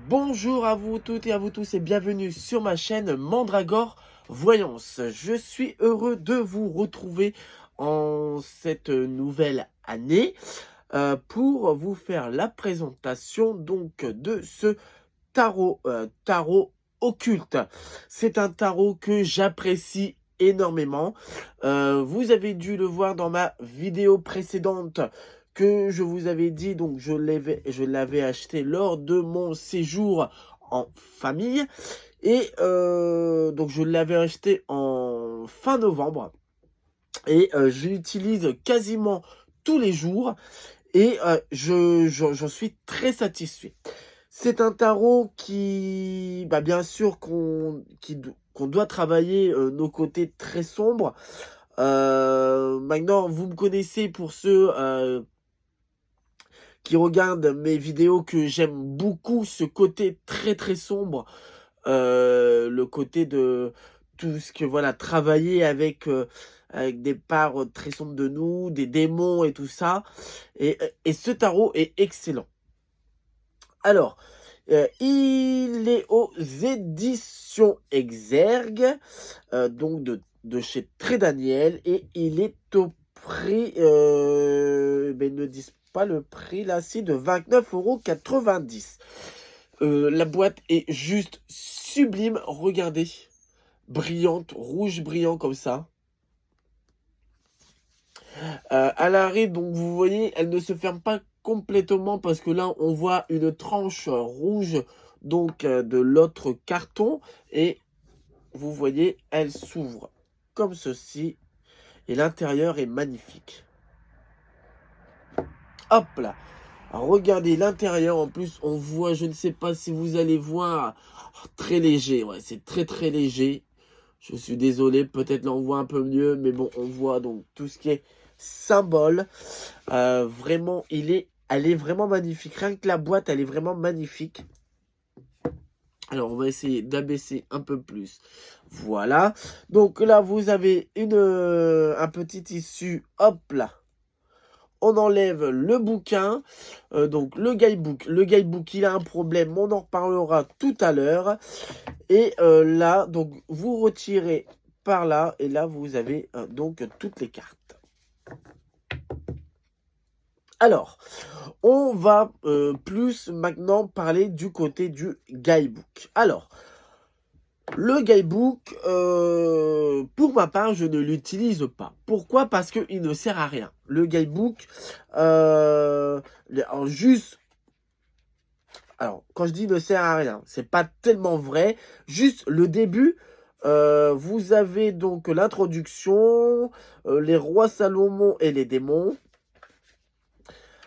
Bonjour à vous toutes et à vous tous et bienvenue sur ma chaîne Mandragore Voyance. Je suis heureux de vous retrouver en cette nouvelle année pour vous faire la présentation donc de ce tarot occulte. C'est un tarot que j'apprécie énormément. Vous avez dû le voir dans ma vidéo précédente que je vous avais dit, donc je l'avais acheté lors de mon séjour en famille. Et donc je l'avais acheté en fin novembre. Et je l'utilise quasiment tous les jours. Et j'en suis très satisfait. C'est un tarot qui, bien sûr, qu'on doit travailler nos côtés très sombres. Maintenant, vous me connaissez pour ceux qui regardent mes vidéos que j'aime beaucoup ce côté très très sombre. Le côté de tout ce que, voilà, travailler avec des parts très sombres de nous, des démons et tout ça. Et ce tarot est excellent. Alors, il est aux éditions Exergue, donc de chez Très Daniel, et il est au prix, mais ils ne disent pas le prix là, c'est de 29,90 €. La boîte est juste sublime, regardez, brillante, rouge brillant comme ça. À l'arrêt, donc vous voyez, elle ne se ferme pas complètement parce que là, on voit une tranche rouge donc de l'autre carton et vous voyez, elle s'ouvre comme ceci et l'intérieur est magnifique. Hop là, regardez l'intérieur, en plus on voit, je ne sais pas si vous allez voir, très léger, ouais, c'est très très léger. Je suis désolé, peut-être là on voit un peu mieux, mais bon, on voit donc tout ce qui est symbole. Vraiment, elle est vraiment magnifique. Rien que la boîte, elle est vraiment magnifique. Alors, on va essayer d'abaisser un peu plus. Voilà. Donc là, vous avez un petit tissu. Hop là. On enlève le bouquin, donc le guidebook. Le guidebook, il a un problème, on en reparlera tout à l'heure. Et là, donc, vous retirez par là, et là, vous avez donc toutes les cartes. Alors, on va plus maintenant parler du côté du guidebook. Alors, le guidebook, pour ma part, je ne l'utilise pas. Pourquoi? Parce qu'il ne sert à rien. Le guidebook, alors, quand je dis ne sert à rien, c'est pas tellement vrai. Juste le début, vous avez donc l'introduction, les rois Salomon et les démons.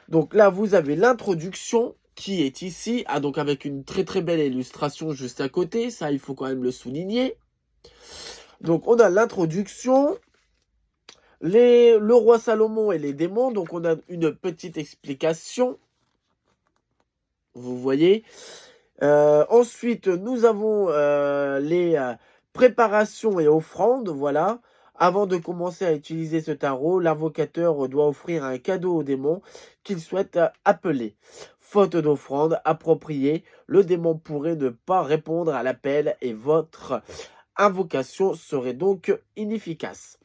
Donc là, vous avez l'introduction qui est ici, donc avec une très très belle illustration juste à côté, ça il faut quand même le souligner. Donc on a l'introduction, le roi Salomon et les démons, donc on a une petite explication, vous voyez. Ensuite, nous avons les préparations et offrandes, voilà. Avant de commencer à utiliser ce tarot, l'invocateur doit offrir un cadeau au démon qu'il souhaite appeler. Faute d'offrande appropriée, le démon pourrait ne pas répondre à l'appel et votre invocation serait donc inefficace.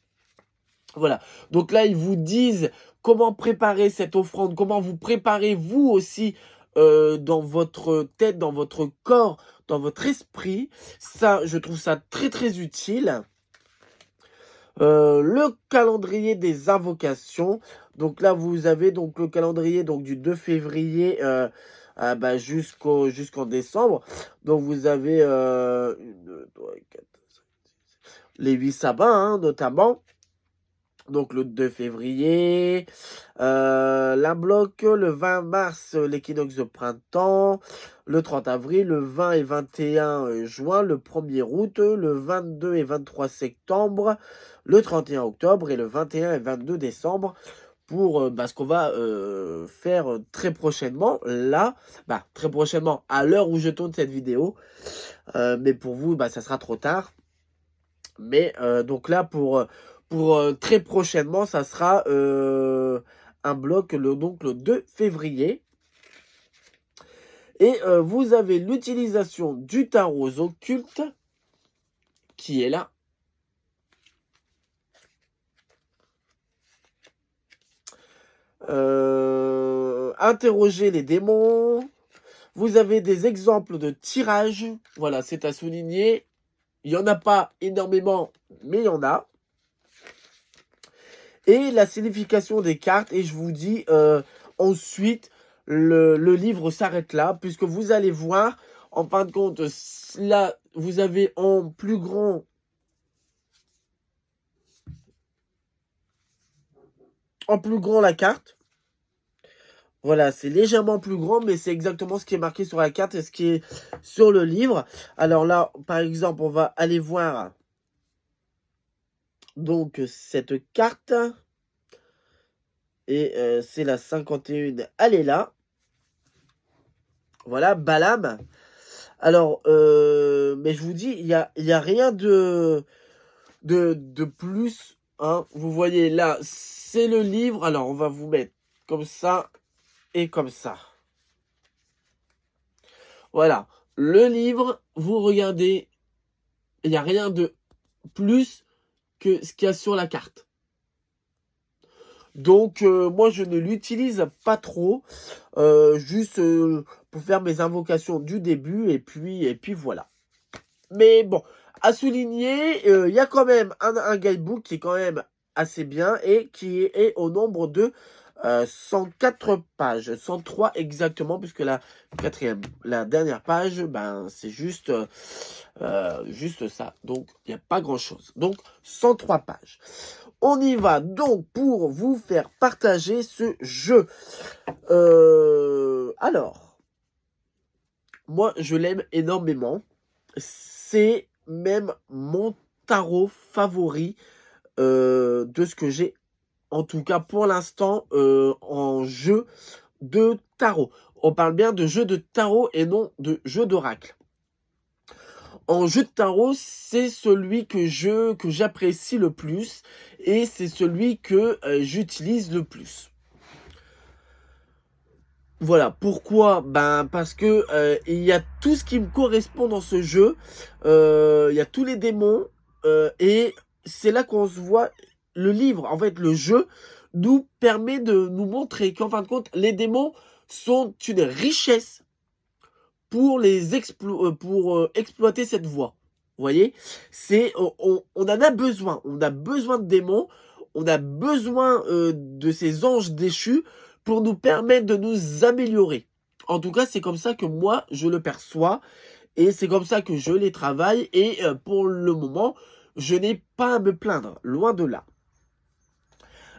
Voilà, donc là, ils vous disent comment préparer cette offrande, comment vous préparez vous aussi dans votre tête, dans votre corps, dans votre esprit. Ça, je trouve ça très très utile. Le calendrier des invocations. Donc là, vous avez donc le calendrier donc du 2 février jusqu'en décembre. Donc vous avez les 8 sabbats, hein, notamment. Donc le 2 février, la bloc, le 20 mars, l'équinoxe de printemps, le 30 avril, le 20 et 21 juin, le 1er août, le 22 et 23 septembre, le 31 octobre et le 21 et 22 décembre pour ce qu'on va faire très prochainement. Là, très prochainement, à l'heure où je tourne cette vidéo, mais pour vous, ça sera trop tard. Mais donc là, pour très prochainement, ça sera un bloc donc le 2 février. Et vous avez l'utilisation du tarot occulte qui est là. Interroger les démons. Vous avez des exemples de tirage. Voilà, c'est à souligner. Il n'y en a pas énormément, mais il y en a. Et la signification des cartes. Et je vous dis ensuite, le livre s'arrête là, puisque vous allez voir, en fin de compte, là, vous avez en plus grand... la carte. Voilà, c'est légèrement plus grand, mais c'est exactement ce qui est marqué sur la carte et ce qui est sur le livre. Alors là, par exemple, on va aller voir donc cette carte. Et c'est la 51, elle est là. Voilà, Balaam. Alors, mais je vous dis, il y a rien de plus. Hein. Vous voyez là, c'est le livre. Alors, on va vous mettre comme ça et comme ça. Voilà, le livre, vous regardez, il n'y a rien de plus que ce qu'il y a sur la carte. Donc, moi, je ne l'utilise pas trop, juste pour faire mes invocations du début, et puis voilà. Mais bon, à souligner, il y a quand même un guidebook qui est quand même assez bien, et qui est au nombre de 104 pages, 103 exactement, puisque la dernière page, ben, c'est juste ça. Donc, il n'y a pas grand-chose. Donc, 103 pages. On y va donc pour vous faire partager ce jeu. Alors, moi, je l'aime énormément. C'est même mon tarot favori de ce que j'ai, en tout cas pour l'instant, en jeu de tarot. On parle bien de jeu de tarot et non de jeu d'oracle. En jeu de tarot, c'est celui que j'apprécie le plus et c'est celui que j'utilise le plus. Voilà, pourquoi? Ben parce que il y a tout ce qui me correspond dans ce jeu. Il y a tous les démons et c'est là qu'on se voit. Le livre, en fait, le jeu nous permet de nous montrer qu'en fin de compte, les démons sont une richesse pour exploiter cette voie. Vous voyez, on en a besoin. On a besoin de démons. On a besoin de ces anges déchus pour nous permettre de nous améliorer. En tout cas, c'est comme ça que moi, je le perçois. Et c'est comme ça que je les travaille. Et pour le moment, je n'ai pas à me plaindre. Loin de là.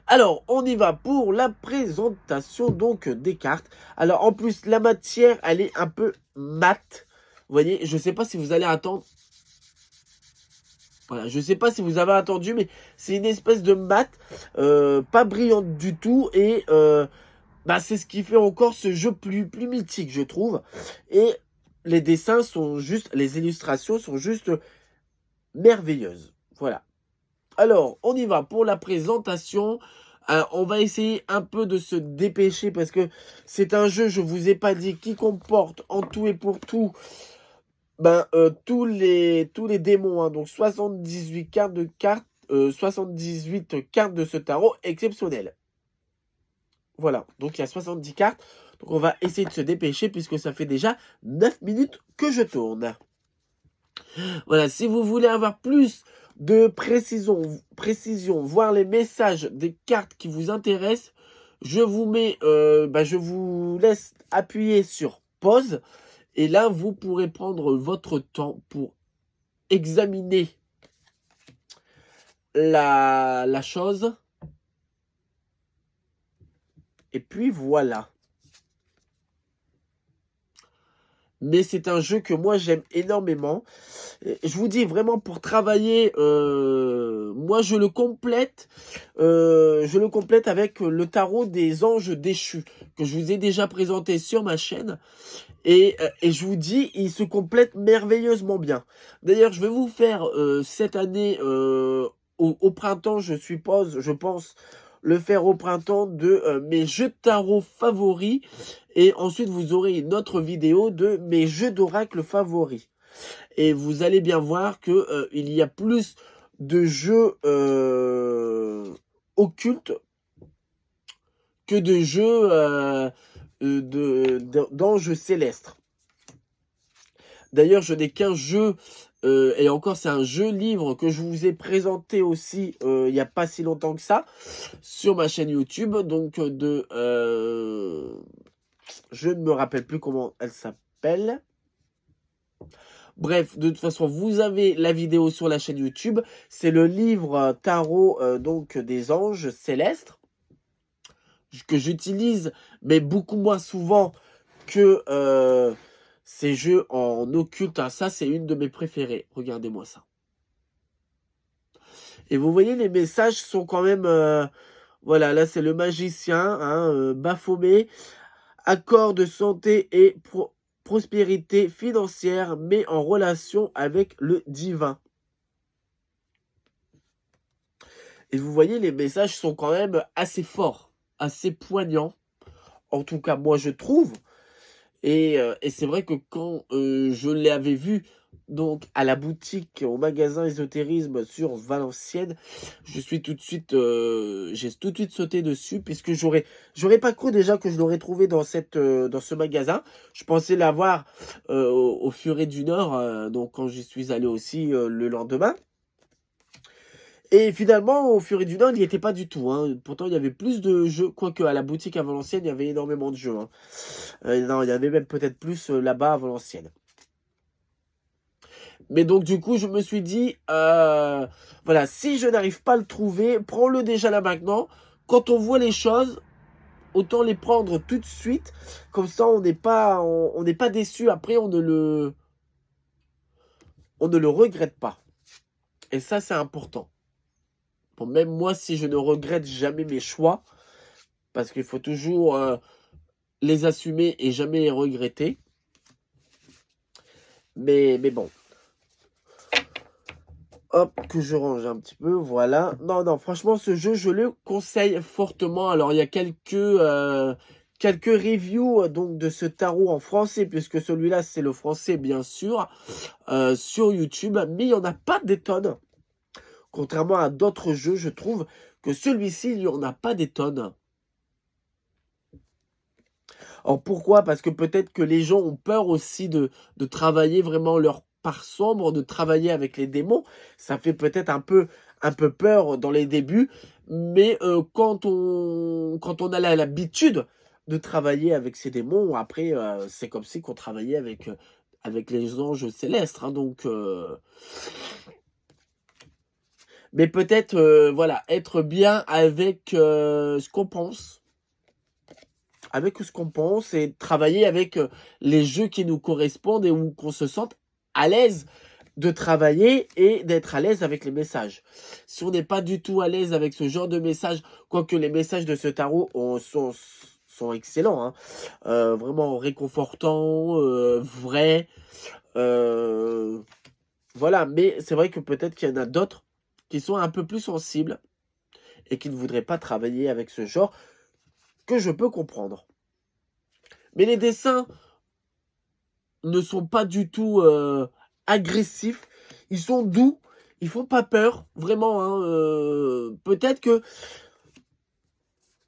Alors, on y va pour la présentation donc des cartes. Alors, en plus, la matière, elle est un peu mate. Vous voyez, je ne sais pas si vous allez attendre. Voilà, je ne sais pas si vous avez attendu, mais c'est une espèce de mat, pas brillante du tout. Et bah, c'est ce qui fait encore ce jeu plus mythique, je trouve. Et les dessins sont juste, les illustrations sont juste merveilleuses. Voilà. Alors, on y va pour la présentation. On va essayer un peu de se dépêcher parce que c'est un jeu, je vous ai pas dit, qui comporte en tout et pour tout tous les démons. Hein, donc 78 cartes de 78 cartes de ce tarot exceptionnel. Voilà, donc il y a 70 cartes. Donc on va essayer de se dépêcher puisque ça fait déjà 9 minutes que je tourne. Voilà, si vous voulez avoir plus de précision, voir les messages des cartes qui vous intéressent, je vous laisse appuyer sur pause. Et là, vous pourrez prendre votre temps pour examiner la chose. Et puis voilà. Mais c'est un jeu que moi j'aime énormément. Je vous dis vraiment pour travailler, moi je le complète avec le tarot des anges déchus que je vous ai déjà présenté sur ma chaîne. Et je vous dis, il se complète merveilleusement bien. D'ailleurs, je vais vous faire cette année, au printemps, je pense, le faire au printemps de mes jeux de tarot favoris. Et ensuite, vous aurez une autre vidéo de mes jeux d'oracle favoris. Et vous allez bien voir que il y a plus de jeux occultes que de jeux d'anges célestes. D'ailleurs, je n'ai qu'un jeu, et encore c'est un jeu livre que je vous ai présenté aussi il n'y a pas si longtemps que ça, sur ma chaîne YouTube, donc je ne me rappelle plus comment elle s'appelle. Bref, de toute façon, vous avez la vidéo sur la chaîne YouTube. C'est le livre tarot donc des anges célestes que j'utilise, mais beaucoup moins souvent que ces jeux en occulte. Hein. Ça, c'est une de mes préférées. Regardez-moi ça. Et vous voyez, les messages sont quand même... voilà, là, c'est le magicien, hein, Baphomet. Accord de santé et prospérité financière, mais en relation avec le divin. Et vous voyez, les messages sont quand même assez forts, assez poignants. En tout cas, moi, je trouve. Et c'est vrai que quand je l'avais vu donc à la boutique, au magasin ésotérisme sur Valenciennes, j'ai tout de suite sauté dessus, puisque j'aurais pas cru déjà que je l'aurais trouvé dans ce magasin. Je pensais l'avoir au Furet du Nord, donc quand j'y suis allé aussi le lendemain. Et finalement, au Furet du Nord, il n'y était pas du tout. Hein. Pourtant, il y avait plus de jeux, quoique à la boutique à Valenciennes, il y avait énormément de jeux. Hein. Non, il y avait même peut-être plus là-bas à Valenciennes. Mais donc, du coup, je me suis dit, voilà, si je n'arrive pas à le trouver, prends-le déjà là maintenant. Quand on voit les choses, autant les prendre tout de suite. Comme ça, on n'est pas déçu. Après, on ne le regrette pas. Et ça, c'est important. Bon, même moi, si je ne regrette jamais mes choix, parce qu'il faut toujours les assumer et jamais les regretter. Mais bon. Hop, que je range un petit peu, voilà. Non, franchement, ce jeu, je le conseille fortement. Alors, il y a quelques reviews donc de ce tarot en français, puisque celui-là, c'est le français, bien sûr, sur YouTube. Mais il n'y en a pas des tonnes. Contrairement à d'autres jeux, je trouve que celui-ci, il n'y en a pas des tonnes. Alors, pourquoi? Parce que peut-être que les gens ont peur aussi de travailler vraiment leur part sombre, de travailler avec les démons. Ça fait peut-être un peu peur dans les débuts, mais quand on a l'habitude de travailler avec ces démons, après, c'est comme si qu'on travaillait avec les anges célestes. Hein, donc, mais peut-être, voilà, être bien avec ce qu'on pense. Avec ce qu'on pense et travailler avec les jeux qui nous correspondent et où qu'on se sente à l'aise de travailler et d'être à l'aise avec les messages. Si on n'est pas du tout à l'aise avec ce genre de messages, quoique les messages de ce tarot sont excellents, hein, vraiment réconfortants, vrais, voilà, mais c'est vrai que peut-être qu'il y en a d'autres qui sont un peu plus sensibles et qui ne voudraient pas travailler avec ce genre, que je peux comprendre. Mais les dessins ne sont pas du tout agressifs. Ils sont doux. Ils font pas peur. Vraiment. Hein, peut-être que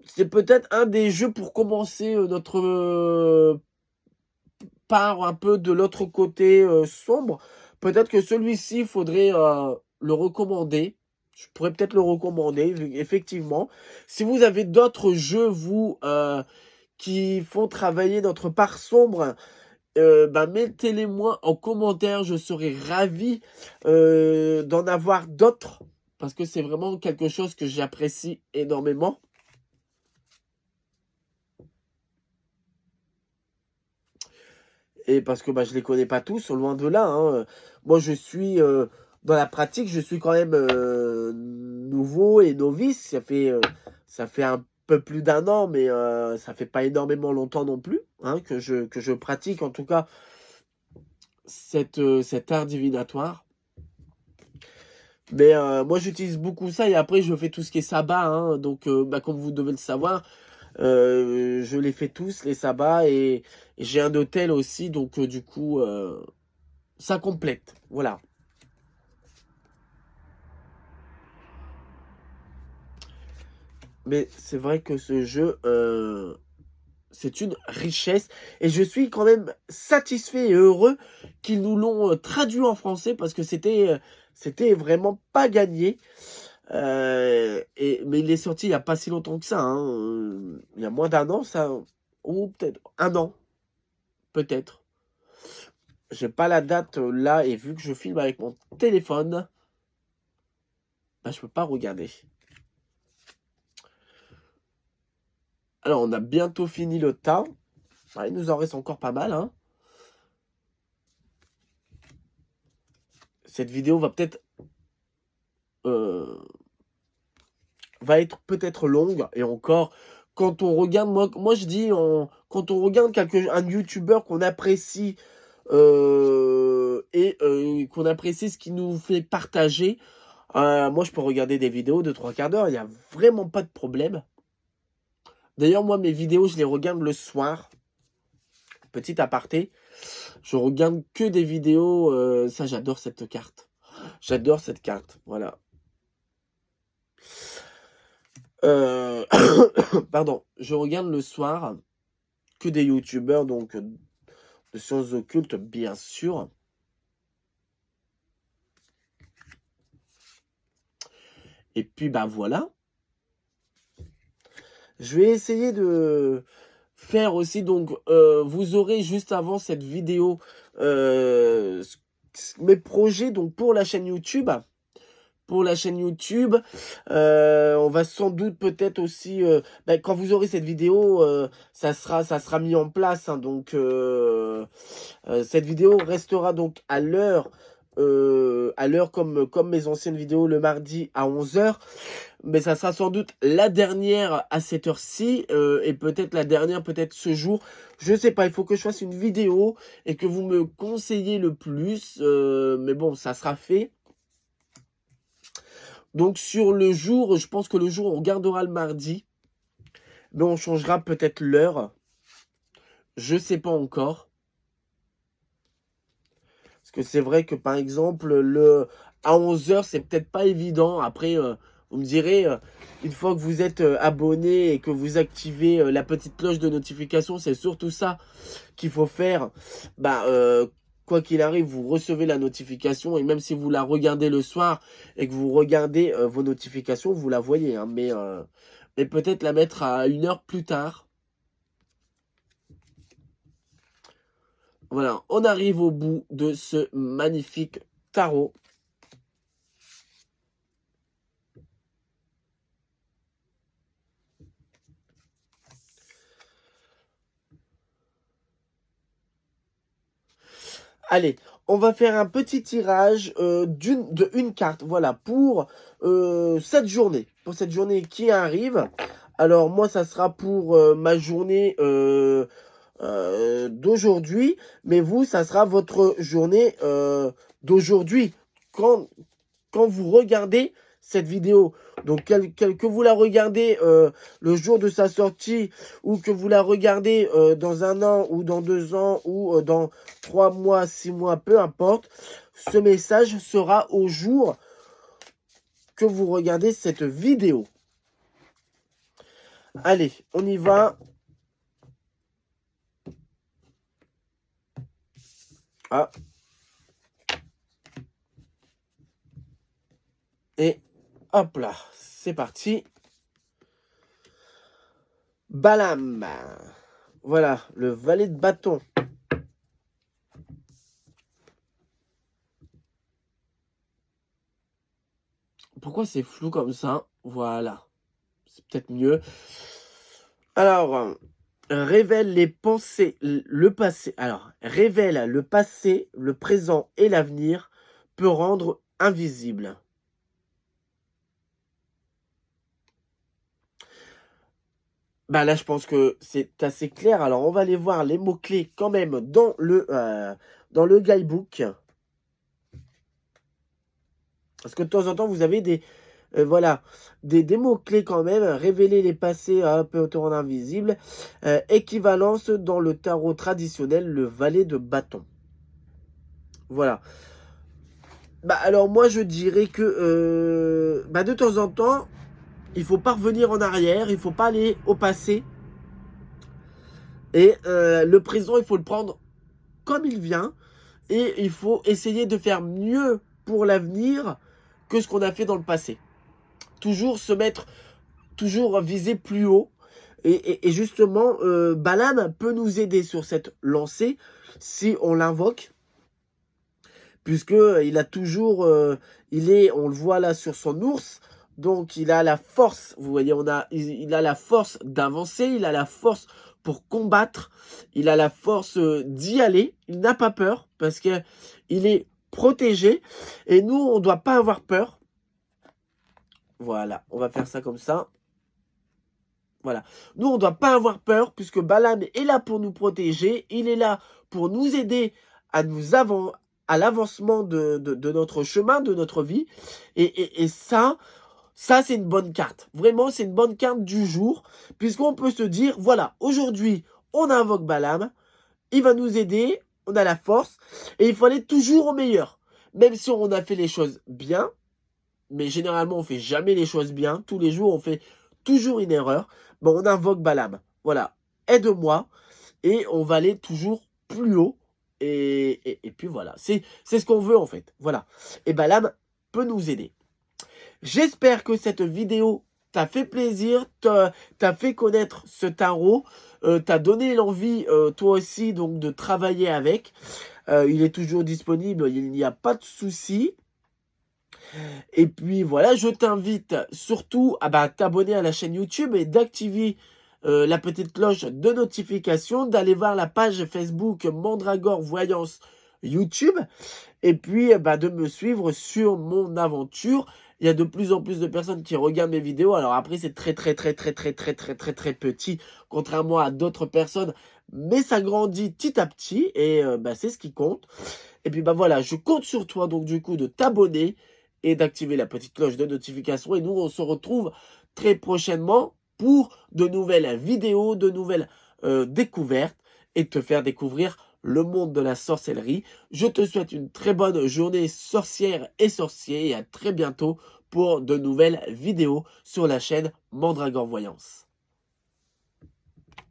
c'est peut-être un des jeux pour commencer notre part un peu de l'autre côté sombre. Peut-être que celui-ci, il faudrait le recommander. Je pourrais peut-être le recommander, effectivement. Si vous avez d'autres jeux, vous, qui font travailler notre part sombre, mettez-les moi en commentaire. Je serais ravi d'en avoir d'autres. Parce que c'est vraiment quelque chose que j'apprécie énormément. Et parce que je les connais pas tous, loin de là. Hein. Moi, je suis dans la pratique, je suis quand même nouveau et novice. Ça fait un peu plus d'un an, mais ça fait pas énormément longtemps non plus hein, que je pratique en tout cas cet art divinatoire. Mais moi, j'utilise beaucoup ça et après, je fais tout ce qui est sabbat. Hein, donc, comme vous devez le savoir, je les fais tous, les sabbats. Et j'ai un hôtel aussi. Donc, du coup, ça complète. Voilà. Mais c'est vrai que ce jeu, c'est une richesse. Et je suis quand même satisfait et heureux qu'ils nous l'ont traduit en français parce que c'était vraiment pas gagné. Mais il est sorti il n'y a pas si longtemps que ça. Hein. Il y a moins d'un an, ça. Ou peut-être un an. Peut-être. J'ai pas la date là. Et vu que je filme avec mon téléphone, bah, je peux pas regarder. Alors, on a bientôt fini le tas. Ouais, il nous en reste encore pas mal. Hein. Cette vidéo va peut-être... va être peut-être longue. Et encore, quand on regarde... Moi je dis, quand on regarde un YouTuber qu'on apprécie... qu'on apprécie ce qu'il nous fait partager. Moi, je peux regarder des vidéos de 3/4 d'heure. Il n'y a vraiment pas de problème. D'ailleurs, moi, mes vidéos, je les regarde le soir. Petit aparté. Je regarde que des vidéos. Ça, j'adore cette carte. J'adore cette carte. Voilà. Pardon. Je regarde le soir que des youtubeurs, donc de sciences occultes, bien sûr. Et puis, bah voilà. Je vais essayer de faire aussi, donc, vous aurez juste avant cette vidéo mes projets donc pour la chaîne YouTube. Pour la chaîne YouTube, on va sans doute peut-être aussi, quand vous aurez cette vidéo, ça sera mis en place. Hein, donc, cette vidéo restera donc à l'heure comme mes anciennes vidéos le mardi à 11 h. Mais ça sera sans doute la dernière à cette heure-ci et peut-être la dernière peut-être ce jour. Je sais pas, il faut que je fasse une vidéo et que vous me conseillez le plus. Mais bon, ça sera fait. Donc sur le jour, je pense que le jour on gardera le mardi. Mais on changera peut-être l'heure. Je sais pas encore. Parce que c'est vrai que par exemple, à 11 h, c'est peut-être pas évident. Après, vous me direz, une fois que vous êtes abonné et que vous activez la petite cloche de notification, c'est surtout ça qu'il faut faire. Bah, quoi qu'il arrive, vous recevez la notification. Et même si vous la regardez le soir et que vous regardez vos notifications, vous la voyez. Hein, mais peut-être la mettre à 1 heure plus tard. Voilà, on arrive au bout de ce magnifique tarot. Allez, on va faire un petit tirage d'une carte, voilà, pour cette journée. Pour cette journée qui arrive. Alors, moi, ça sera pour ma journée d'aujourd'hui. Mais vous, ça sera votre journée d'aujourd'hui. Quand vous regardez cette vidéo, donc que vous la regardez le jour de sa sortie ou que vous la regardez dans 1 an ou dans 2 ans ou dans 3 mois, 6 mois, peu importe, ce message sera au jour que vous regardez cette vidéo. Allez, on y va. Ah. Et hop là, c'est parti. Balam. Voilà, le valet de bâton. Pourquoi c'est flou comme ça? Voilà. C'est peut-être mieux. Alors, révèle les pensées, le passé. Alors, révèle le passé, le présent et l'avenir, peut rendre invisible. Bah là, je pense que c'est assez clair. Alors, on va aller voir les mots-clés quand même dans le guidebook. Parce que de temps en temps, vous avez des, voilà, des mots-clés quand même. Révéler les passés à un peu autour invisible. Équivalence dans le tarot traditionnel, le valet de bâton. Voilà. Bah, alors moi, je dirais que bah, de temps en temps, il faut pas revenir en arrière. Il faut pas aller au passé. Et le présent, il faut le prendre comme il vient. Et il faut essayer de faire mieux pour l'avenir que ce qu'on a fait dans le passé. Toujours se mettre, toujours viser plus haut. Et justement, Balam peut nous aider sur cette lancée si on l'invoque. Puisque il a toujours, on le voit là sur son ours. Donc il a la force, vous voyez, il a la force d'avancer, il a la force pour combattre, il a la force d'y aller, il n'a pas peur parce que il est protégé et nous on ne doit pas avoir peur. Voilà, on va faire ça comme ça. Voilà, nous on ne doit pas avoir peur puisque Balam est là pour nous protéger, il est là pour nous aider à à l'avancement de notre chemin, de notre vie et ça c'est une bonne carte. Vraiment, c'est une bonne carte du jour. Puisqu'on peut se dire, voilà, aujourd'hui, on invoque Balam. Il va nous aider. On a la force. Et il faut aller toujours au meilleur. Même si on a fait les choses bien. Mais généralement, on fait jamais les choses bien. Tous les jours, on fait toujours une erreur. Bon, on invoque Balam. Voilà. Aide-moi. Et on va aller toujours plus haut. Et puis voilà. C'est ce qu'on veut en fait. Voilà. Et Balam peut nous aider. J'espère que cette vidéo t'a fait plaisir, t'a fait connaître ce tarot, t'a donné l'envie, toi aussi, donc de travailler avec. Il est toujours disponible, il n'y a pas de souci. Et puis voilà, je t'invite surtout à t'abonner à la chaîne YouTube et d'activer la petite cloche de notification, d'aller voir la page Facebook Mandragore Voyance YouTube et puis de me suivre sur mon aventure. Il y a de plus en plus de personnes qui regardent mes vidéos. Alors après, c'est très petit, contrairement à d'autres personnes. Mais ça grandit petit à petit et c'est ce qui compte. Et puis voilà, je compte sur toi donc du coup de t'abonner et d'activer la petite cloche de notification. Et nous, on se retrouve très prochainement pour de nouvelles vidéos, de nouvelles découvertes et te faire découvrir le monde de la sorcellerie. Je te souhaite une très bonne journée sorcière et sorcier et à très bientôt pour de nouvelles vidéos sur la chaîne Mandragore Voyance.